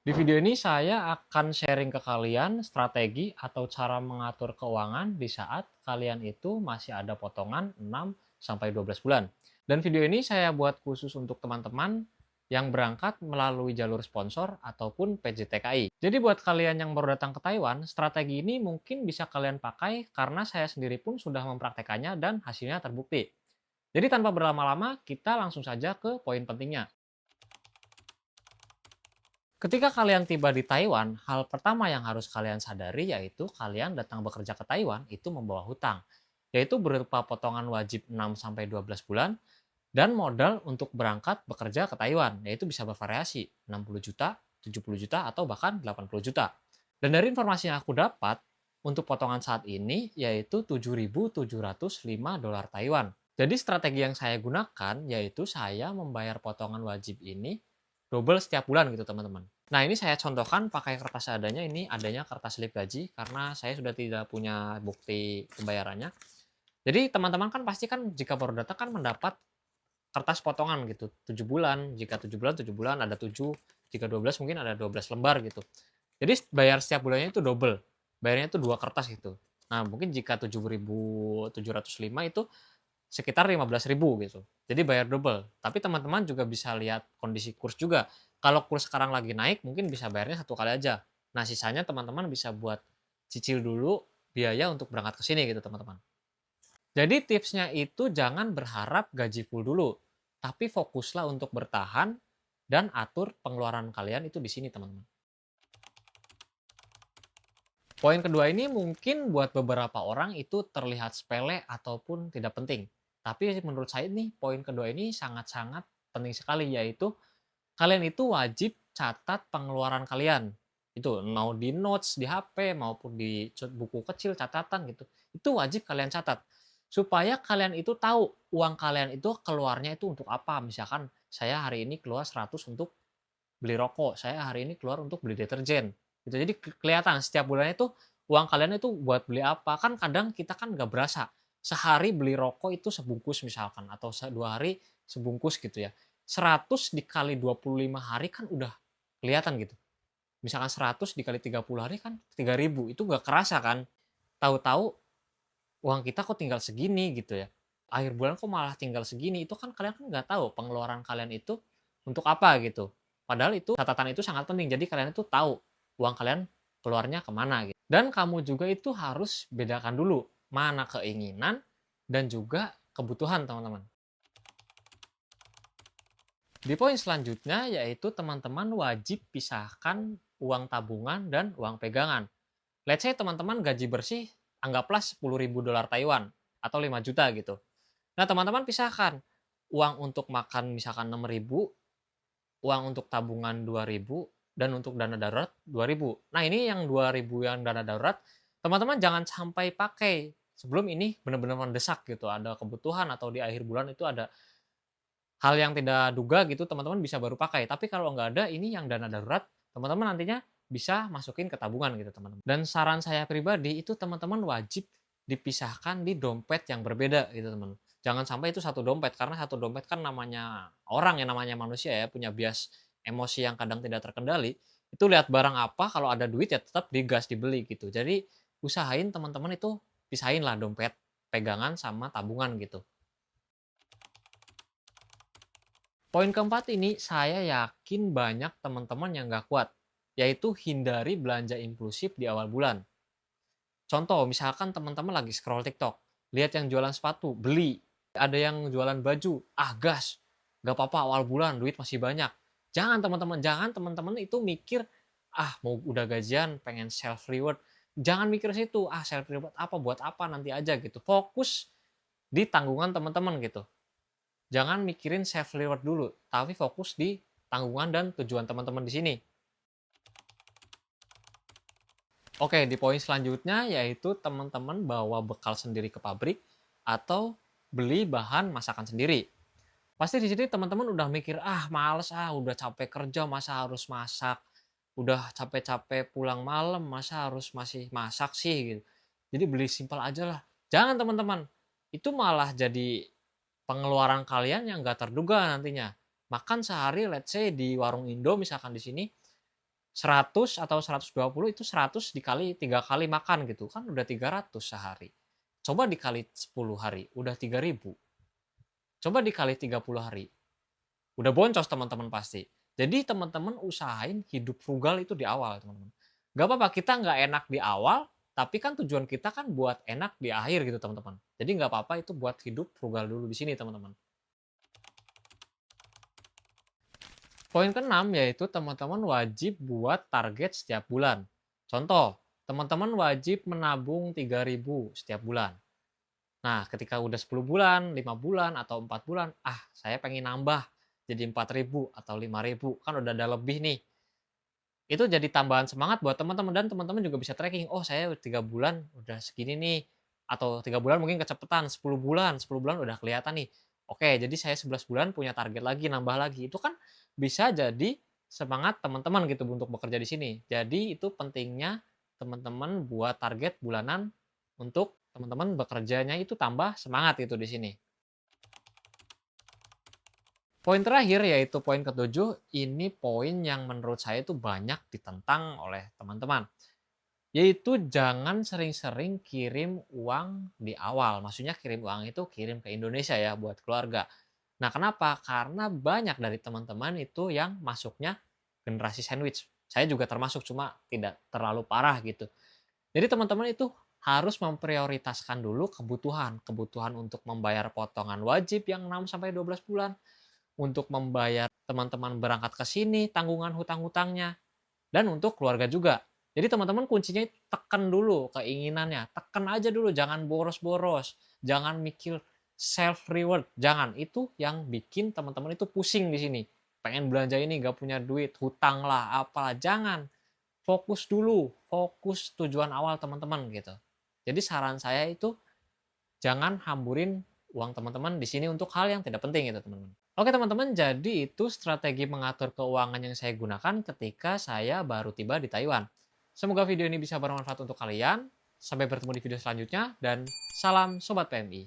Di video ini saya akan sharing ke kalian strategi atau cara mengatur keuangan di saat kalian itu masih ada potongan 6 sampai 12 bulan. Dan video ini saya buat khusus untuk teman-teman yang berangkat melalui jalur sponsor ataupun PJTKI. Jadi buat kalian yang baru datang ke Taiwan, strategi ini mungkin bisa kalian pakai karena saya sendiri pun sudah mempraktekannya dan hasilnya terbukti. Jadi tanpa berlama-lama, kita langsung saja ke poin pentingnya. Ketika kalian tiba di Taiwan, hal pertama yang harus kalian sadari yaitu kalian datang bekerja ke Taiwan itu membawa hutang, yaitu berupa potongan wajib 6 sampai 12 bulan dan modal untuk berangkat bekerja ke Taiwan, yaitu bisa bervariasi 60 juta, 70 juta, atau bahkan 80 juta. Dan dari informasi yang aku dapat, untuk potongan saat ini yaitu 7.705 dolar Taiwan. Jadi strategi yang saya gunakan yaitu saya membayar potongan wajib ini double setiap bulan gitu teman-teman. Nah ini saya contohkan pakai kertas seadanya, ini adanya kertas slip gaji karena saya sudah tidak punya bukti pembayarannya. Jadi teman-teman kan pasti kan jika baru datang kan mendapat kertas potongan gitu, 7 bulan, jika 7 bulan 7 bulan ada 7, jika 12 mungkin ada 12 lembar gitu. Jadi bayar setiap bulannya itu double, bayarnya itu 2 kertas gitu. Nah mungkin jika 7.705 itu sekitar 15.000 gitu. Jadi bayar double. Tapi teman-teman juga bisa lihat kondisi kurs juga. Kalau kurs sekarang lagi naik, mungkin bisa bayarnya satu kali aja. Nah, sisanya teman-teman bisa buat cicil dulu biaya untuk berangkat ke sini gitu, teman-teman. Jadi tipsnya itu jangan berharap gaji full dulu, tapi fokuslah untuk bertahan dan atur pengeluaran kalian itu di sini, teman-teman. Poin kedua ini mungkin buat beberapa orang itu terlihat sepele ataupun tidak penting. Tapi menurut saya nih, poin kedua ini sangat-sangat penting sekali, yaitu kalian itu wajib catat pengeluaran kalian. Itu mau di notes di HP maupun di buku kecil catatan gitu. Itu wajib kalian catat. Supaya kalian itu tahu uang kalian itu keluarnya itu untuk apa. Misalkan saya hari ini keluar 100 untuk beli rokok, saya hari ini keluar untuk beli deterjen. Gitu. Jadi kelihatan setiap bulannya itu uang kalian itu buat beli apa. Kan kadang kita kan nggak berasa. Sehari beli rokok itu sebungkus misalkan atau 2 hari sebungkus gitu ya. 100 dikali 25 hari kan udah kelihatan gitu. Misalkan 100 dikali 30 hari kan 3.000, itu nggak kerasa kan. Tahu-tahu uang kita kok tinggal segini gitu ya. Akhir bulan kok malah tinggal segini, itu kan kalian kan nggak tahu pengeluaran kalian itu untuk apa gitu. Padahal itu catatan itu sangat penting, jadi kalian itu tahu uang kalian keluarnya kemana gitu. Dan kamu juga itu harus bedakan dulu mana keinginan dan juga kebutuhan teman-teman. Di poin selanjutnya yaitu teman-teman wajib pisahkan uang tabungan dan uang pegangan. Let's say teman-teman gaji bersih anggaplah 10.000 dolar Taiwan atau 5 juta gitu. Nah, teman-teman pisahkan uang untuk makan misalkan 6.000, uang untuk tabungan 2.000, dan untuk dana darurat 2.000. Nah, ini yang 2.000 yang dana darurat, teman-teman jangan sampai pakai sebelum ini benar-benar mendesak gitu, ada kebutuhan atau di akhir bulan itu ada hal yang tidak duga gitu, teman-teman bisa baru pakai. Tapi kalau nggak ada, ini yang dana darurat, teman-teman nantinya bisa masukin ke tabungan gitu, teman-teman. Dan saran saya pribadi, itu teman-teman wajib dipisahkan di dompet yang berbeda gitu, teman. Jangan sampai itu satu dompet, karena satu dompet kan namanya orang ya, namanya manusia ya, punya bias emosi yang kadang tidak terkendali. Itu lihat barang apa, kalau ada duit ya tetap digas, dibeli gitu. Jadi usahain teman-teman itu pisahin lah dompet pegangan sama tabungan gitu. Poin keempat ini saya yakin banyak teman-teman yang nggak kuat, yaitu hindari belanja impulsif di awal bulan. Contoh, misalkan teman-teman lagi scroll TikTok, lihat yang jualan sepatu, beli. Ada yang jualan baju, gas, nggak apa-apa awal bulan, duit masih banyak. Jangan teman-teman itu mikir, mau udah gajian, pengen self reward. Jangan mikir situ, self reward apa, buat apa, nanti aja gitu. Fokus di tanggungan teman-teman gitu. Jangan mikirin self reward dulu, tapi fokus di tanggungan dan tujuan teman-teman di sini. Oke, di poin selanjutnya yaitu teman-teman bawa bekal sendiri ke pabrik atau beli bahan masakan sendiri. Pasti di sini teman-teman udah mikir, males udah capek kerja masa harus masak. Udah capek-capek pulang malam masa harus masih masak sih gitu. Jadi beli simpel aja lah. Jangan teman-teman. Itu malah jadi pengeluaran kalian yang nggak terduga nantinya. Makan sehari let's say di warung Indo misalkan di sini 100 atau 120 itu 100 dikali 3 kali makan gitu, kan udah 300 sehari. Coba dikali 10 hari, udah 3.000. Coba dikali 30 hari, udah boncos teman-teman pasti. Jadi teman-teman usahain hidup frugal itu di awal, teman-teman. Gak apa-apa kita nggak enak di awal, tapi kan tujuan kita kan buat enak di akhir gitu, teman-teman. Jadi nggak apa-apa itu buat hidup frugal dulu di sini, teman-teman. Poin keenam yaitu teman-teman wajib buat target setiap bulan. Contoh, teman-teman wajib menabung 3.000 setiap bulan. Nah, ketika udah 10 bulan, 5 bulan, atau 4 bulan, saya pengen nambah jadi 4.000 atau 5.000, kan udah ada lebih nih. Itu jadi tambahan semangat buat teman-teman dan teman-teman juga bisa tracking, oh saya 3 bulan udah segini nih, atau 3 bulan mungkin kecepatan, 10 bulan udah kelihatan nih. Oke, jadi saya 11 bulan punya target lagi, nambah lagi. Itu kan bisa jadi semangat teman-teman gitu untuk bekerja di sini. Jadi itu pentingnya teman-teman buat target bulanan untuk teman-teman bekerjanya itu tambah semangat gitu di sini. Poin terakhir yaitu poin ketujuh, ini poin yang menurut saya itu banyak ditentang oleh teman-teman. Yaitu jangan sering-sering kirim uang di awal. Maksudnya kirim uang itu kirim ke Indonesia ya buat keluarga. Nah, kenapa? Karena banyak dari teman-teman itu yang masuknya generasi sandwich. Saya juga termasuk, cuma tidak terlalu parah gitu. Jadi teman-teman itu harus memprioritaskan dulu kebutuhan. Kebutuhan untuk membayar potongan wajib yang 6 sampai 12 bulan, untuk membayar teman-teman berangkat ke sini, tanggungan hutang-hutangnya, dan untuk keluarga juga. Jadi teman-teman kuncinya tekan dulu keinginannya, tekan aja dulu, jangan boros-boros, jangan mikir self reward, jangan. Itu yang bikin teman-teman itu pusing di sini. Pengen belanja ini nggak punya duit, hutang lah, apalah, jangan. Fokus dulu, fokus tujuan awal teman-teman gitu. Jadi saran saya itu jangan hamburin uang teman-teman di sini untuk hal yang tidak penting gitu, teman-teman. Oke teman-teman, jadi itu strategi mengatur keuangan yang saya gunakan ketika saya baru tiba di Taiwan. Semoga video ini bisa bermanfaat untuk kalian. Sampai bertemu di video selanjutnya dan salam Sobat PMI.